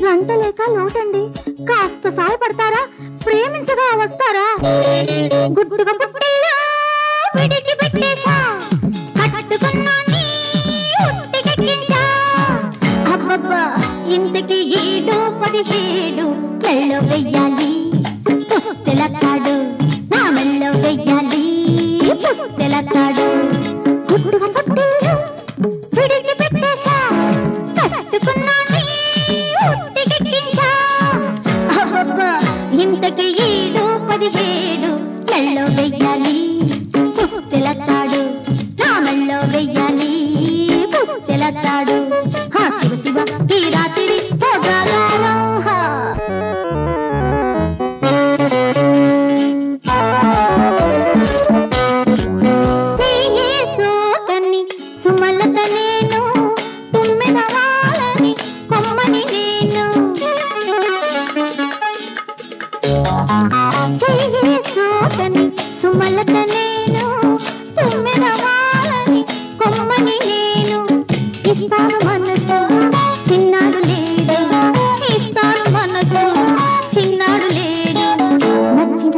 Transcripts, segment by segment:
జంట లేక లోటండి, కాస్త సాయపడతారా? ప్రేమించగా వస్తారా? గుడ్డుగా పుట్టిలా విడిచిపెట్టేశా, కట్టుకున్నాని ఉట్టికెక్కించా. అబ్బబ్బా ఇంతకి 7-17 మెళ్ళో వెయ్యాలి పుస్తెలతాడు, నా మెళ్ళో వెయ్యాలి పుస్తెలతాడు. గుడ్డుగా పుట్టిలా విడిచిపెట్టేశా, కట్టుకున్నాని ఉట్టికెక్కించా. అబ్బబ్బా ఇంతకి 7-17 మెళ్ళో వెయ్యాలి పుస్తెలతాడు, నా మెళ్ళో వెయ్యాలి పుస్తెలతాడు. హా శివ శివ ఈ రాత్రి పోగాగాలం. సోకని సుమలత నేను, తుమ్మెద వాళ్ళని కొమ్మని నేను. సోకని సుమలత నేను, తుమ్మెద వాళ్ళని కొమ్మని నేను. ఇస్తాను మనసు చిన్నాడు లేడు, ఇస్తాను మనసు చిన్నాడు లేడు. నచ్చిన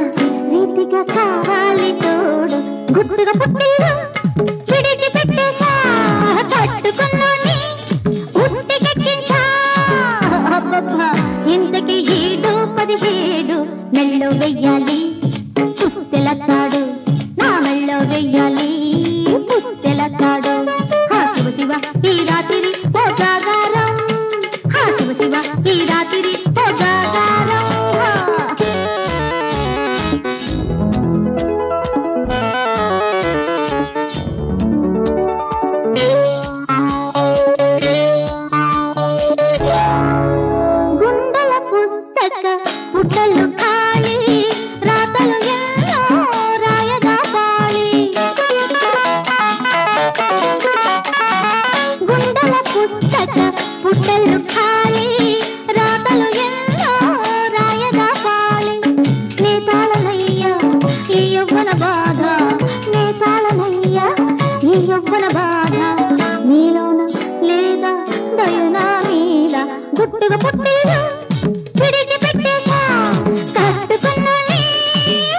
రీతిగా కావాలి తోడు. గుట్టుగా పుట్టిరు విడిచిపెట్టేశా, కట్టుకున్నాని ఉట్టికెక్కించా. అబ్బబ్బా ఇంతకి 7-17 మెళ్ళో వెయ్యాలి పుస్తెలతాడు, నా మెళ్ళో వెయ్యాలి పుస్తెలతాడు. హా శివ శివ ఈ రాత్రి పోగాగారం, హా శివ శివ ఈ రాత్రి పోగాగారం. గుండెల పుస్తక పుట్టలు ఖాళీ, రాతలు ఎన్నో రాయగా పాళి. గుండెల పుస్తక పుట్టలు ఖాళీ, రాతలు ఎన్నో రాయగా పాళి. నేతాళనయ్యా ఈ యవ్వన బాధ, నేతాళనయ్యా ఈ యవ్వన బాధ. నీలోన లేదా దయనా మీద. గుట్టుగా పుట్టిరు విడిచిపెట్టేశా, కట్టుకున్నాని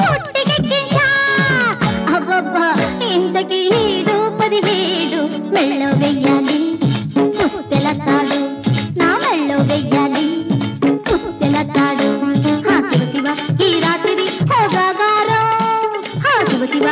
ఉట్టికెక్కించా. అబ్బబ్బా ఇంతకి 7-17 మెళ్ళో వెయ్యాలి పుస్తెలతాడు, నా మెళ్ళో వెయ్యాలి పుస్తెలతాడు. హా శివ శివ ఈ రాత్రి పోగాగారం, హా శివ శివ